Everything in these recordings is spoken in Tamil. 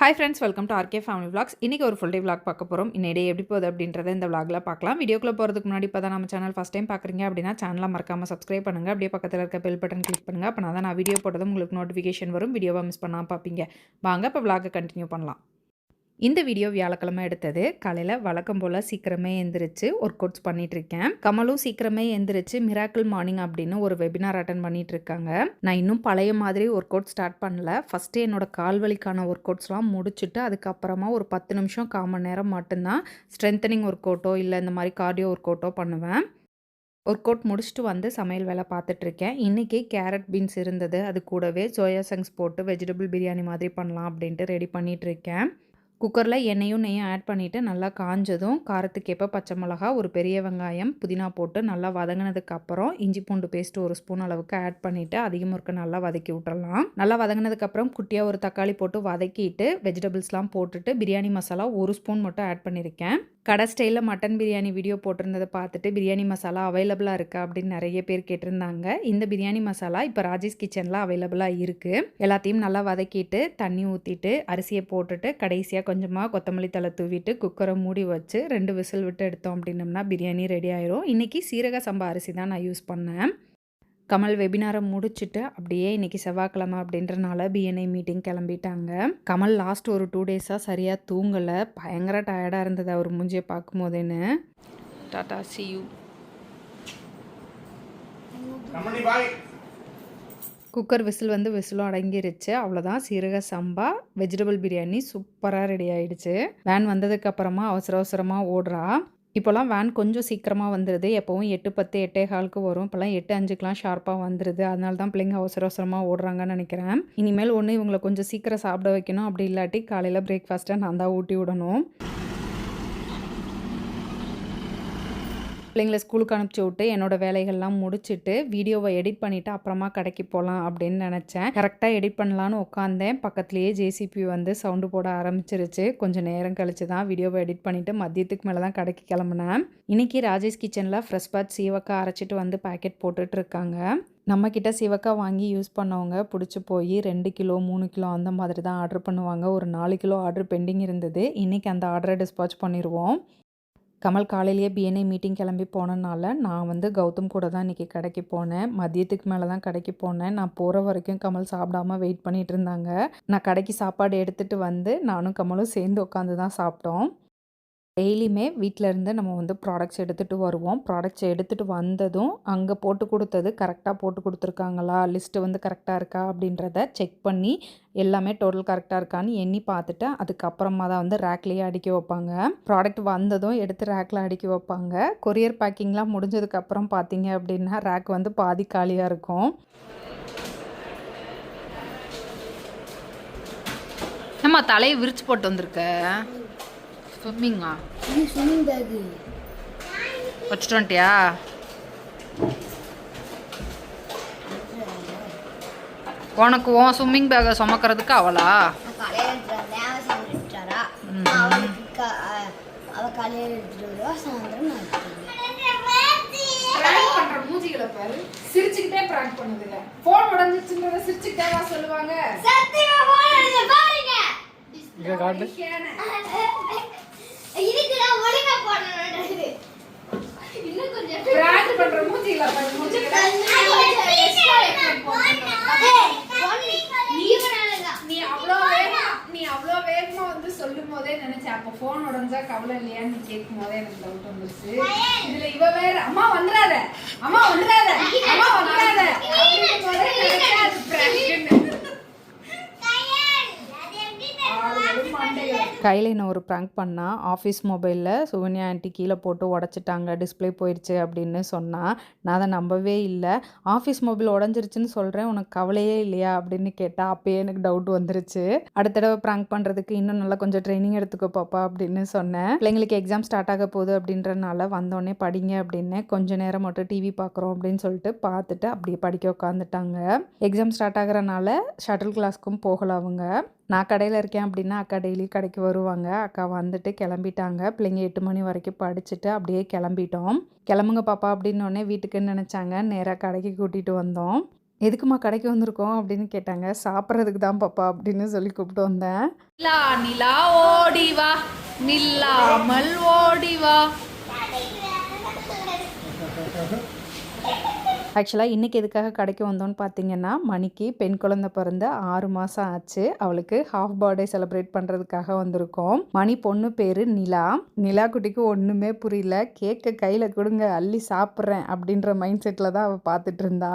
Hi friends, welcome to RK family vlogs. இன்றைக்கி ஒரு ஃபுல் டே விளாக் பார்க்க போகிறோம். இன்னைக்கு எப்படி போகுது அப்படின்றத இந்த விளாகில் பார்க்கலாம். வீடியோக்குள்ளே போகிறதுக்கு முன்னாடி இப்போ தான் நம்ம சேனல் ஃபஸ்ட் டைம் பார்க்குறீங்க அப்படின்னா சேனலை மறக்காமல் சப்ஸ்கிரைப் பண்ணுங்கள். அப்படியே பக்கத்தில் இருக்க பெல் பட்டன் கிளிக் பண்ணுங்கள். அப்போ நான் வீடியோ போட்டதும் உங்களுக்கு நோட்டிஃபிகேஷன் வரும். வீடியோவை மிஸ் பண்ணாமல் பார்ப்பீங்க. வாங்க இப்போ விளாகை கண்டினியூ பண்ணலாம். இந்த வீடியோ வியாழக்கிழமை எடுத்தது. காலையில் வழக்கம் போல் சீக்கிரமே எந்திரிச்சு ஒர்க் அவுட்ஸ் பண்ணிகிட்ருக்கேன். கமலும் சீக்கிரமே எந்திரிச்சு மிராக்கிள் மார்னிங் அப்படின்னு ஒரு வெபினார் அட்டன் பண்ணிகிட்ருக்காங்க. நான் இன்னும் பழைய மாதிரி ஒர்க் அவுட் ஸ்டார்ட் பண்ணல. ஃபஸ்ட்டு என்னோடய கால்வலிக்கான ஒர்க் அவுட்ஸ்லாம் முடிச்சுட்டு அதுக்கப்புறமா ஒரு 10 நிமிஷம் 1/4 மணி நேரம் மட்டும்தான் ஸ்ட்ரென்தனிங் ஒர்க் அவுட்டோ இல்லை இந்த மாதிரி கார்டியோ ஒர்க் அவுட்டோ பண்ணுவேன். ஒர்க் அவுட் முடிச்சுட்டு வந்து சமையல் வேலை பார்த்துட்ருக்கேன். இன்றைக்கி கேரட் பீன்ஸ் இருந்தது. அது கூடவே சோயா சங்க்ஸ் போட்டு வெஜிடபிள் பிரியாணி மாதிரி பண்ணலாம் அப்படின்ட்டு ரெடி பண்ணிகிட்ருக்கேன். குக்கரில் எண்ணெயும் நெய்யும் ஆட் பண்ணிவிட்டு நல்லா காஞ்சதும் காரத்துக்கேற்ப பச்சை மிளகா, ஒரு பெரிய வெங்காயம், புதினா போட்டு நல்லா வதங்கினதுக்கப்புறம் இஞ்சி பூண்டு பேஸ்ட்டு 1 ஸ்பூன் அளவுக்கு ஆட் பண்ணிவிட்டு அதிகமாக இருக்க நல்லா வதக்கி விட்டுறலாம். நல்லா வதங்கினதுக்கப்புறம் குட்டியாக ஒரு தக்காளி போட்டு வதக்கிட்டு வெஜிடபிள்ஸ்லாம் போட்டுட்டு பிரியாணி மசாலா 1 ஸ்பூன் மட்டும் ஆட் பண்ணியிருக்கேன். கடை ஸ்டைலில் மட்டன் பிரியாணி வீடியோ போட்டிருந்ததை பார்த்துட்டு பிரியாணி மசாலா அவைலபிளாக இருக்கா அப்படின்னு நிறைய பேர் கேட்டிருந்தாங்க. இந்த பிரியாணி மசாலா இப்போ ராஜேஷ் கிச்சனில் அவைலபிளாக இருக்குது. எல்லாத்தையும் நல்லா வதக்கிட்டு தண்ணி ஊற்றிட்டு அரிசியை போட்டுட்டு கடைசியாக கொஞ்சமாக கொத்தமல்லி தழை தூவிட்டு குக்கரை மூடி வச்சு 2 விசில் விட்டு எடுத்தோம் அப்படின்னம்னா பிரியாணி ரெடி ஆயிரும். இன்றைக்கி சீரக சம்பா அரிசி தான் நான் யூஸ் பண்ணேன். கமல் வெபினாரை முடிச்சுட்டு அப்படியே இன்றைக்கி செவ்வாய்க்கிழமை அப்படின்றனால பிஎன்ஐ மீட்டிங் கிளம்பிட்டாங்க. கமல் லாஸ்ட் ஒரு 2 டேஸாக சரியாக தூங்கலை. பயங்கர டயர்டாக இருந்தது அவர் மூஞ்சியை பார்க்கும் போதேன்னு. Tata see you. Cooker whistle வந்து விசிலும் அடங்கிருச்சு. அவ்வளோதான், சீரக சம்பா வெஜிடபிள் பிரியாணி சூப்பராக ரெடி ஆகிடுச்சு. வேன் வந்ததுக்கப்புறமா அவசரமாக ஓடுறா. இப்போலாம் வேன் கொஞ்சம் சீக்கிரமாக வந்துடுது. எப்போவும் 8:10 8:15க்கு வரும். இப்போலாம் 8:05க்குலாம் ஷார்ப்பாக வந்துடுது. அதனால தான் பிள்ளைங்க அவசரமாக ஓடுறாங்கன்னு நினைக்கிறேன். இனிமேல் ஒன்று இவங்களை கொஞ்சம் சீக்கிரம் சாப்பிட வைக்கணும். அப்படி இல்லாட்டி காலையில் பிரேக்ஃபாஸ்ட்டை நான் தான் ஊட்டி விடணும். பிள்ளைங்களை ஸ்கூலுக்கு அனுப்பிச்சி விட்டு என்னோடய வேலைகள்லாம் முடிச்சுட்டு வீடியோவை எடிட் பண்ணிவிட்டு அப்புறமா கடைக்கு போகலாம் அப்படின்னு நினச்சேன். கரெக்டாக எடிட் பண்ணலான்னு உட்காந்தேன். பக்கத்துலேயே ஜேசிபி வந்து சவுண்டு போட ஆரம்பிச்சிருச்சு. கொஞ்சம் நேரம் கழிச்சு தான் வீடியோவை எடிட் பண்ணிவிட்டு மதியத்துக்கு மேலே தான் கடைக்கு கிளம்புனேன். இன்றைக்கி ராஜேஷ் கிச்சனில் ஃப்ரெஷ் பாத் சீவக்காய் அரைச்சிட்டு வந்து பேக்கெட் போட்டுட்ருக்காங்க. நம்மக்கிட்ட சிவக்காய் வாங்கி யூஸ் பண்ணவங்க பிடிச்சி போய் 2 கிலோ 3 கிலோ அந்த மாதிரி தான் ஆர்டர் பண்ணுவாங்க. ஒரு 4 கிலோ ஆர்டர் பெண்டிங் இருந்தது. இன்றைக்கி அந்த ஆர்டரை டிஸ்பாச் பண்ணிடுவோம். கமல் காலையிலேயே பிஎன்ஐ மீட்டிங் கிளம்பி போனனால நான் வந்து கௌதம் கூட தான் இன்றைக்கி கடைக்கு போனேன். மதியத்துக்கு மேலே தான் கடைக்கு போனேன். நான் போகிற வரைக்கும் கமல் சாப்பிடாமல் வெயிட் பண்ணிகிட்டு இருந்தாங்க. நான் கடைக்கு சாப்பாடு எடுத்துகிட்டு வந்து நானும் கமலும் சேர்ந்து உட்காந்து தான் சாப்பிட்டோம். டெய்லியுமே வீட்டிலேருந்து நம்ம வந்து ப்ராடக்ட்ஸ் எடுத்துகிட்டு வருவோம். ப்ராடக்ட்ஸ் எடுத்துகிட்டு வந்ததும் அங்கே போட்டு கொடுத்தது கரெக்டாக போட்டு கொடுத்துருக்காங்களா, லிஸ்ட்டு வந்து கரெக்டாக இருக்கா அப்படின்றத செக் பண்ணி எல்லாமே டோட்டல் கரெக்டாக இருக்கான்னு எண்ணி பார்த்துட்டு அதுக்கப்புறமா தான் வந்து ரேக்லேயே அடுக்கி வைப்பாங்க. ப்ராடக்ட் வந்ததும் எடுத்து ரேக்கில் அடுக்கி வைப்பாங்க. கொரியர் பேக்கிங்லாம் முடிஞ்சதுக்கப்புறம் பார்த்தீங்க அப்படின்னா ரேக் வந்து பாதி காலியாக இருக்கும். நம்ம தலையை விரிச்சு போட்டு வந்திருக்க ஸ்விம்மிங்கா? ஸ்விம்மிங் பேக் வச்சுட்டு வந்துட்டியா? உனக்கு உன் ஸ்விம்மிங் பேக்கை சுமக்கிறதுக்கு அவளா? சிரிச்சுக்கிட்டே பிராங்க் பண்ணுதுங்க. போன் உடைஞ்சிச்சுன்றத சிரிச்சுக்கிட்டே சொல்லுவாங்க. இன்னும் கொஞ்சம் பிராங்க் பண்ற மூஞ்சில பாரு. நீ அவ்வளோ வேகமா வந்து சொல்லும் போதே நினைச்சேன் அப்போ போன் உடஞ்சா கவலை இல்லையான்னு நீ கேட்கும் போதே எனக்கு டவுட் வந்துருச்சு. இதுல இவ வேற அம்மா வந்துடாத அம்மா வந்துடாத அம்மா வந்துடாத அப்படின்னு போதே நினைச்சேன் அது பிராங்க்னு. கையில் என்ன ஒரு ப்ராங்க் பண்ணால் ஆஃபீஸ் மொபைலில் சுகன்யா ஆண்டி கீழே போட்டு உடச்சிட்டாங்க, டிஸ்பிளே போயிடுச்சு அப்படின்னு சொன்னால் நான் அதை நம்பவே இல்லை. ஆஃபீஸ் மொபைல் உடஞ்சிருச்சுன்னு சொல்கிறேன், உனக்கு கவலையே இல்லையா அப்படின்னு கேட்டால் அப்போயே எனக்கு டவுட் வந்துருச்சு. அடுத்த தடவை ப்ராங்க் பண்ணுறதுக்கு இன்னும் நல்லா கொஞ்சம் ட்ரைனிங் எடுத்துக்கோ பாப்பா அப்படின்னு சொன்னேன். பிள்ளைங்களுக்கு எக்ஸாம் ஸ்டார்ட் ஆக போகுது அப்படின்றனால வந்தோடனே படிங்க அப்படின்னு கொஞ்சம் நேரம் மட்டும் டிவி பார்க்குறோம் அப்படின்னு சொல்லிட்டு பார்த்துட்டு அப்படியே படிக்க உட்காந்துட்டாங்க. எக்ஸாம் ஸ்டார்ட் ஆகிறனால ஷட்டில் கிளாஸ்க்கும் போகல அவங்க. நான் கடையில் இருக்கேன் அப்படின்னா அக்கா டெய்லி கடைக்கு வருவாங்க. அக்கா வந்துட்டு கிளம்பிட்டாங்க. பிள்ளைங்க 8 மணி வரைக்கும் படிச்சுட்டு அப்படியே கிளம்பிட்டோம். கிளம்புங்க பாப்பா அப்படின்னோடனே வீட்டுக்குன்னு நினச்சாங்க. நேராக கடைக்கு கூட்டிகிட்டு வந்தோம். எதுக்குமா கடைக்கு வந்திருக்கோம் அப்படின்னு கேட்டாங்க. சாப்பிட்றதுக்கு தான் பாப்பா அப்படின்னு சொல்லி கூப்பிட்டு வந்தேன். நிலா நிலா ஓடிவா நில்லாமல் ஓடிவா. ஆக்சுவலாக இன்றைக்கி எதுக்காக கடைக்கு வந்தோன்னு பார்த்தீங்கன்னா, மணிக்கு பெண் குழந்தை பிறந்து 6 மாதம் ஆச்சு. அவளுக்கு ஹாஃப் பர்த்டே செலிப்ரேட் பண்ணுறதுக்காக வந்திருக்கோம். மணி பொண்ணு பேர் நிலா. நிலா குட்டிக்கு ஒன்றுமே புரியல. கேக்கை கையில் கொடுங்க அள்ளி சாப்பிட்றேன் அப்படின்ற மைண்ட் செட்டில் தான் அவள் பார்த்துட்டு இருந்தா.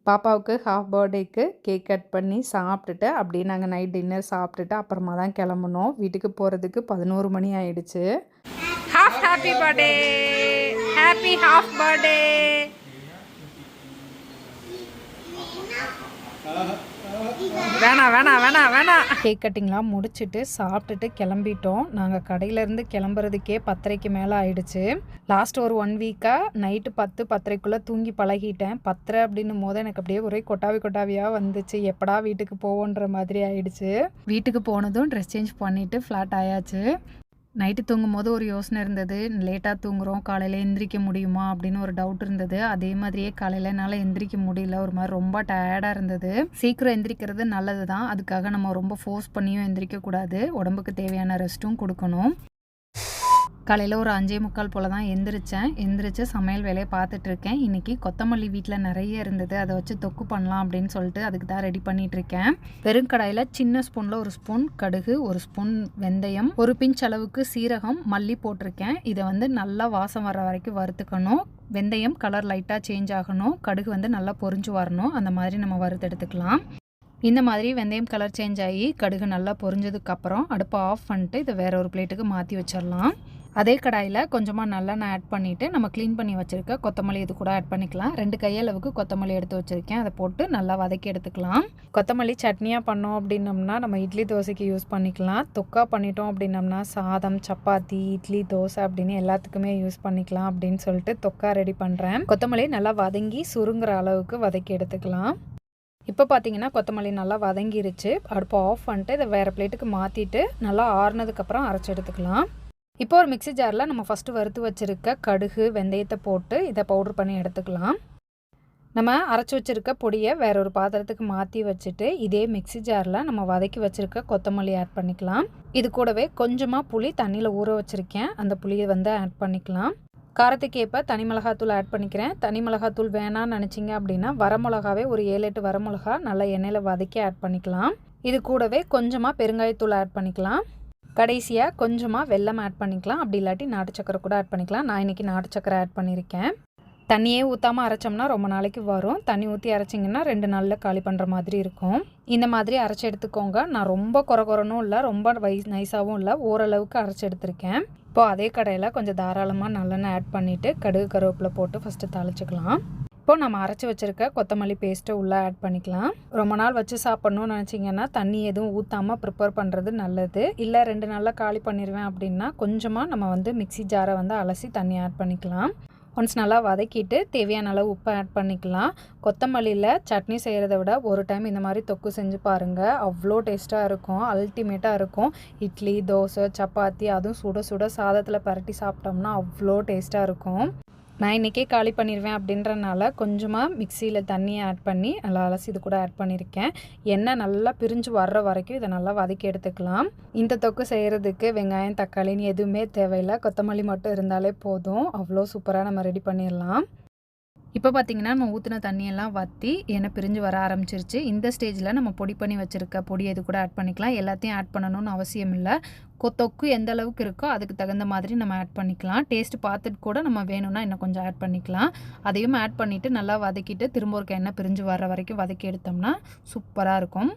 பாப்பாவுக்கு ஹாஃப் பர்த்டேக்கு கேக் கட் பண்ணி சாப்பிட்டுட்டு அப்படியே நாங்கள் நைட் டின்னர் சாப்பிட்டுட்டு அப்புறமா தான் கிளம்புனோம். வீட்டுக்கு போகிறதுக்கு 11 மணி ஆயிடுச்சு. Happy birthday, happy half birthday. வேணாம். கேக் கட்டிங்லாம் முடிச்சுட்டு சாப்பிட்டுட்டு கிளம்பிட்டோம். நாங்கள் கடையிலேருந்து கிளம்புறதுக்கே 10:30க்கு மேலே ஆயிடுச்சு. லாஸ்ட் ஒரு 1 வீக்காக நைட்டு 10-10:30க்குள்ளே தூங்கி பழகிட்டேன். 10:30 அப்படின்னும் போது எனக்கு அப்படியே ஒரே கொட்டாவியாக வந்துச்சு. எப்படா வீட்டுக்கு போவோன்ற மாதிரி ஆயிடுச்சு. வீட்டுக்கு போனதும் ட்ரெஸ் சேஞ்ச் பண்ணிவிட்டு ஃப்ளாட் ஆயாச்சு. நைட்டு தூங்கும் போது ஒரு யோசனை இருந்தது. லேட்டாக தூங்குகிறோம், காலையில் எந்திரிக்க முடியுமா அப்படின்னு ஒரு டவுட் இருந்தது. அதே மாதிரியே காலையில் என்னால் எந்திரிக்க முடியல. ஒரு மாதிரி ரொம்ப டயர்டாக இருந்தது. சீக்கிரம் எந்திரிக்கிறது நல்லது தான். அதுக்காக நம்ம ரொம்ப ஃபோர்ஸ் பண்ணியும் எந்திரிக்கக்கூடாது. உடம்புக்கு தேவையான ரெஸ்ட்டும் கொடுக்கணும். காலையில் ஒரு 5:45 போல் தான் எந்திரிச்சு சமையல் வேலையை பார்த்துட்ருக்கேன். இன்றைக்கி கொத்தமல்லி வீட்டில் நிறைய இருந்தது. அதை வச்சு தொக்கு பண்ணலாம் அப்படின்னு சொல்லிட்டு அதுக்கு தான் ரெடி பண்ணிகிட்ருக்கேன். பெருங்கடாயில் சின்ன ஸ்பூனில் 1 ஸ்பூன் கடுகு, 1 ஸ்பூன் வெந்தயம், 1 பிஞ்ச் அளவுக்கு சீரகம், மல்லி போட்டிருக்கேன். இதை நல்லா வாசம் வர வரைக்கும் வறுத்துக்கணும். வெந்தயம் கலர் லைட்டாக சேஞ்ச் ஆகணும். கடுகு நல்லா பொரிஞ்சு வரணும். அந்த மாதிரி நம்ம வறுத்து எடுத்துக்கலாம். இந்த மாதிரி வெந்தயம் கலர் சேஞ்ச் ஆகி கடுகு நல்லா பொரிஞ்சதுக்கப்புறம் அடுப்பை ஆஃப் பண்ணிட்டு இதை வேற ஒரு பிளேட்டுக்கு மாற்றி வச்சிடலாம். அதே கடாயில் கொஞ்சமாக நல்லெண்ணெய் ஆட் பண்ணிவிட்டு நம்ம க்ளீன் பண்ணி வச்சுருக்க கொத்தமல்லி இது கூட ஆட் பண்ணிக்கலாம். 2 கையளவுக்கு கொத்தமல்லி எடுத்து வச்சுருக்கேன். அதை போட்டு நல்லா வதக்கி எடுத்துக்கலாம். கொத்தமல்லி சட்னியாக பண்ணோம் அப்படின்னம்னா நம்ம இட்லி தோசைக்கு யூஸ் பண்ணிக்கலாம். தொக்கா பண்ணிட்டோம் அப்படின்னம்னா சாதம், சப்பாத்தி, இட்லி, தோசை அப்படின்னு எல்லாத்துக்குமே யூஸ் பண்ணிக்கலாம் அப்படின்னு சொல்லிட்டு தொக்கா ரெடி பண்ணுறேன். கொத்தமல்லி நல்லா வதங்கி சுருங்குற அளவுக்கு வதக்கி எடுத்துக்கலாம். இப்போ பார்த்தீங்கன்னா கொத்தமல்லி நல்லா வதங்கிருச்சு. அடுப்பை ஆஃப் பண்ணிட்டு இதை வேறு பிளேட்டுக்கு மாற்றிட்டு நல்லா ஆறுனதுக்கப்புறம் அரைச்சி எடுத்துக்கலாம். இப்போ ஒரு மிக்ஸி ஜாரில் நம்ம ஃபஸ்ட்டு வறுத்து வச்சுருக்க கடுகு, வெந்தயத்தை போட்டு இதை பவுட்ரு பண்ணி எடுத்துக்கலாம். நம்ம அரைச்சி வச்சுருக்க பொடியை வேற ஒரு பாத்திரத்துக்கு மாற்றி வச்சுட்டு இதே மிக்ஸி ஜாரில் நம்ம வதக்கி வச்சுருக்க கொத்தமல்லி ஆட் பண்ணிக்கலாம். இது கூடவே கொஞ்சமாக புளி தண்ணியில் ஊற வச்சுருக்கேன். அந்த புளியை ஆட் பண்ணிக்கலாம். காரத்துக்கு ஏற்ப தனி மிளகாத்தூள் ஆட் பண்ணிக்கிறேன். தனி மிளகாத்தூள் வேணான்னு நினச்சிங்க அப்படின்னா வரமிளகாவே ஒரு 7-8 வரமிளகா நல்லா எண்ணெயில் வதக்கி ஆட் பண்ணிக்கலாம். இது கூடவே கொஞ்சமாக பெருங்காயத்தூள் ஆட் பண்ணிக்கலாம். கடைசியாக கொஞ்சமாக வெல்லம் ஆட் பண்ணிக்கலாம். அப்படி இல்லாட்டி நாட்டு சக்கரை கூட ஆட் பண்ணிக்கலாம். நான் இன்றைக்கி நாட்டு சக்கரை ஆட் பண்ணியிருக்கேன். தண்ணியே ஊற்றாமல் அரைச்சோம்னா ரொம்ப நாளைக்கு வரும். தண்ணி ஊற்றி அரைச்சிங்கன்னா 2 நாளில் காலி பண்ணுற மாதிரி இருக்கும். இந்த மாதிரி அரைச்சி எடுத்துக்கோங்க. நான் ரொம்ப குறனும் இல்லை, ரொம்ப நைஸாகவும் இல்லை, ஓரளவுக்கு அரைச்சி எடுத்திருக்கேன். இப்போது அதே கடையில் கொஞ்சம் தாராளமாக நல்லெண்ணெய் ஆட் பண்ணிவிட்டு கடுகு, கருவேப்பிலை போட்டு ஃபஸ்ட்டு தாளிச்சிக்கலாம். இப்போ நம்ம அரைச்சி வச்சுருக்க கொத்தமல்லி பேஸ்ட்டை உள்ளே ஆட் பண்ணிக்கலாம். ரொம்ப நாள் வச்சு சாப்பிட்ணுன்னு நினச்சிங்கன்னா தண்ணி எதுவும் ஊற்றாமல் ப்ரிப்பேர் பண்ணுறது நல்லது. இல்லை 2 நாளில் காலி பண்ணிடுவேன் அப்படின்னா கொஞ்சமாக நம்ம மிக்ஸி ஜாரை அலசி தண்ணி ஆட் பண்ணிக்கலாம். ஒன்ஸ் நல்லா வதக்கிட்டு தேவையான அளவு உப்பை ஆட் பண்ணிக்கலாம். கொத்தமல்லியில் சட்னி செய்கிறத விட ஒரு டைம் இந்த மாதிரி தொக்கு செஞ்சு பாருங்கள். அவ்வளோ டேஸ்ட்டாக இருக்கும், அல்டிமேட்டாக இருக்கும். இட்லி, தோசை, சப்பாத்தி அதுவும் சுட சுட சாதத்தில் பரட்டி சாப்பிட்டோம்னா அவ்வளோ டேஸ்ட்டாக இருக்கும். நான் இன்றைக்கே காலி பண்ணிடுவேன் அப்படின்றனால கொஞ்சமாக மிக்சியில் தண்ணியை ஆட் பண்ணி நல்லா அலசி இது கூட ஆட் பண்ணியிருக்கேன். எண்ணெய் நல்லா பிரிஞ்சு வர்ற வரைக்கும் இதை நல்லா வதக்கி எடுத்துக்கலாம். இந்த தொக்கு செய்கிறதுக்கு வெங்காயம், தக்காளின்னு எதுவுமே தேவையில்லை. கொத்தமல்லி மட்டும் இருந்தாலே போதும். அவ்வளோ சூப்பராக நம்ம ரெடி பண்ணிடலாம். இப்போ பார்த்திங்கன்னா நம்ம ஊற்றின தண்ணியெல்லாம் வற்றி எண்ணெய் பிரிஞ்சு வர ஆரம்பிச்சிருச்சு. இந்த ஸ்டேஜில் நம்ம பொடி பண்ணி வச்சுருக்க பொடி இது கூட ஆட் பண்ணிக்கலாம். எல்லாத்தையும் ஆட் பண்ணணும்னு அவசியம் இல்லை. தொக்கு எந்த அளவுக்கு இருக்கோ அதுக்கு தகுந்த மாதிரி நம்ம ஆட் பண்ணிக்கலாம். டேஸ்ட் பார்த்துட்டு கூட நம்ம வேணும்னா இன்னும் கொஞ்சம் ஆட் பண்ணிக்கலாம். அதையும் ஆட் பண்ணிவிட்டு நல்லா வதக்கிட்டு திரும்ப ஒரு எண்ணெய் பிரிஞ்சு வர வரைக்கும் வதக்கி எடுத்தோம்னா சூப்பராக இருக்கும்.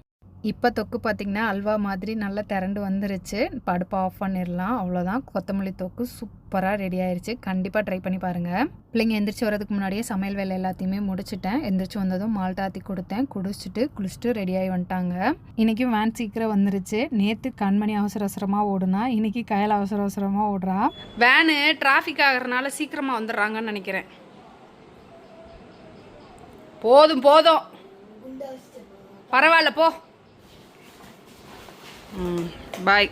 இப்போ தொக்கு பார்த்திங்கன்னா அல்வா மாதிரி நல்லா திரண்டு வந்துருச்சு. இப்போ அடுப்பை ஆஃப் பண்ணிடலாம். அவ்வளோதான், கொத்தமல்லி தொக்கு சூப்பராக ரெடி ஆயிடுச்சு. கண்டிப்பாக ட்ரை பண்ணி பாருங்கள். பிள்ளைங்க எந்திரிச்சு வரதுக்கு முன்னாடியே சமையல் வேலை எல்லாத்தையுமே முடிச்சுட்டேன். எந்திரிச்சு வந்ததும் மால் தாத்தி கொடுத்தேன். குளிச்சுட்டு ரெடியாகி வந்துட்டாங்க. இன்றைக்கும் வேன் சீக்கிரம் வந்துருச்சு. நேற்று கண்மணி அவசரமாக ஓடுனா, இன்றைக்கி கையில் அவசரமாக ஓடுறா. வேனு டிராஃபிக் ஆகிறதுனால சீக்கிரமாக வந்துடுறாங்கன்னு நினைக்கிறேன். போதும் பரவாயில்ல போ. பாய்.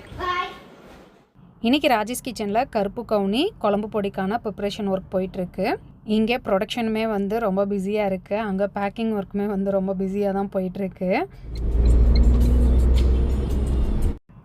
இன்றைக்கி ராஜேஷ் கிச்சனில் கருப்பு கவுனி குழம்பு பொடிக்கான ப்ரிப்ரேஷன் ஒர்க் போயிட்டுருக்கு. இங்கே ப்ரொடக்ஷனுமே வந்து ரொம்ப பிஸியாக இருக்குது. அங்கே பேக்கிங் ஒர்க்குமே வந்து ரொம்ப பிஸியாக தான் போயிட்டுருக்கு.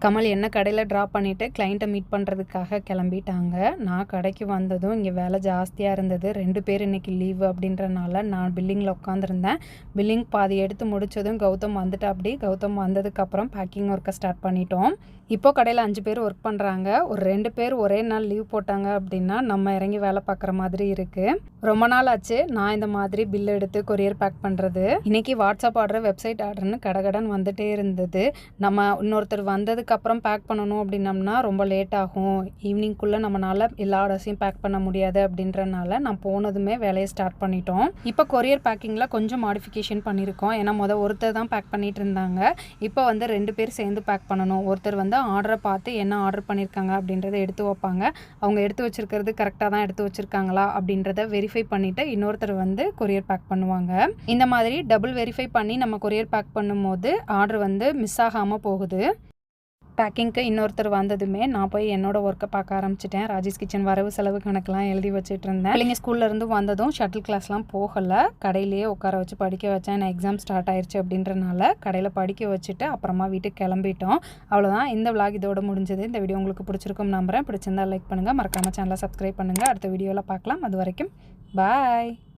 கமல் என்ன கடையில் ட்ராப் பண்ணிவிட்டு கிளைண்ட்டை மீட் பண்ணுறதுக்காக கிளம்பிட்டாங்க. நான் கடைக்கு வந்ததும் இங்கே வேலை ஜாஸ்தியாக இருந்தது. 2 பேர் இன்றைக்கி லீவு அப்படின்றனால நான் பில்லிங்கில் உட்காந்துருந்தேன். பில்லிங் பாதி எடுத்து முடித்ததும் கௌதம் வந்துட்டு கௌதம் வந்ததுக்கப்புறம் பேக்கிங் ஒர்க்கை ஸ்டார்ட் பண்ணிட்டோம். இப்போ கடையில் 5 பேர் ஒர்க் பண்ணுறாங்க. ஒரு 2 பேர் ஒரே நாள் லீவ் போட்டாங்க அப்படின்னா நம்ம இறங்கி வேலை பார்க்குற மாதிரி இருக்குது. ரொம்ப நாள் ஆச்சு நான் இந்த மாதிரி பில் எடுத்து கொரியர் பேக் பண்ணுறது. இன்றைக்கி வாட்ஸ்அப் ஆர்டர், வெப்சைட் ஆர்டர்னு கடகடன் வந்துகிட்டே இருந்தது. நம்ம இன்னொருத்தர் வந்ததுக்கப்புறம் பேக் பண்ணணும் அப்படின்னம்னா ரொம்ப லேட் ஆகும். ஈவினிங்குள்ளே நம்மளால் எல்லா ஆர்டர்ஸையும் பேக் பண்ண முடியாது அப்படின்றனால நான் போனதுமே வேலையை ஸ்டார்ட் பண்ணிட்டோம். இப்போ கொரியர் பேக்கிங்கில் கொஞ்சம் மாடிஃபிகேஷன் பண்ணியிருக்கோம். ஏன்னா ஒருத்தர் தான் பேக் பண்ணிகிட்டு இருந்தாங்க. இப்போ வந்து 2 பேர் சேர்ந்து பேக் பண்ணணும். ஒருத்தர் வந்து ஆர்டரை பார்த்து என்ன ஆர்டர் பண்ணியிருக்காங்க அப்படின்றத எடுத்து வைப்பாங்க. அவங்க எடுத்து வச்சிருக்கிறது கரெக்டாக தான் எடுத்து வச்சுருக்காங்களா அப்படின்றத வெரிஃபை பண்ணிவிட்டு இன்னொருத்தர் வந்து கொரியர் பேக் பண்ணுவாங்க. இந்த மாதிரி டபுள் வெரிஃபை பண்ணி நம்ம கொரியர் பேக் பண்ணும்போது ஆர்டர் வந்து மிஸ் ஆகாமல் போகுது. பேக்கிங்க்கு இன்னொருத்தர் வந்ததுமே நான் போய் என்னோட ஒர்க்கை பார்க்க ஆரம்பிச்சிட்டேன். ராஜேஷ் கிச்சன் வரவு செலவு கணக்கெலாம் எழுதி வச்சுட்டு இருந்தேன். பிள்ளைங்க ஸ்கூல்லேருந்து வந்ததும் ஷட்டில் கிளாஸ்லாம் போகலை, கடையிலேயே உட்கார வச்சு படிக்க வச்சேன். நான் எக்ஸாம் ஸ்டார்ட் ஆயிடுச்சு அப்படின்றனால கடையில் படிக்க வச்சுட்டு அப்புறமா வீட்டுக்கு கிளம்பிட்டோம். அவ்வளோதான், இந்த விளாக் இதோட முடிஞ்சது. இந்த வீடியோ உங்களுக்கு பிடிச்சிருக்கும் நம்புறேன். பிடிச்சிருந்தா லைக் பண்ணுங்கள், மறக்காமல் சேனலை சப்ஸ்கிரைப் பண்ணுங்கள். அடுத்த வீடியோவில் பார்க்கலாம். அது வரைக்கும் பாய்.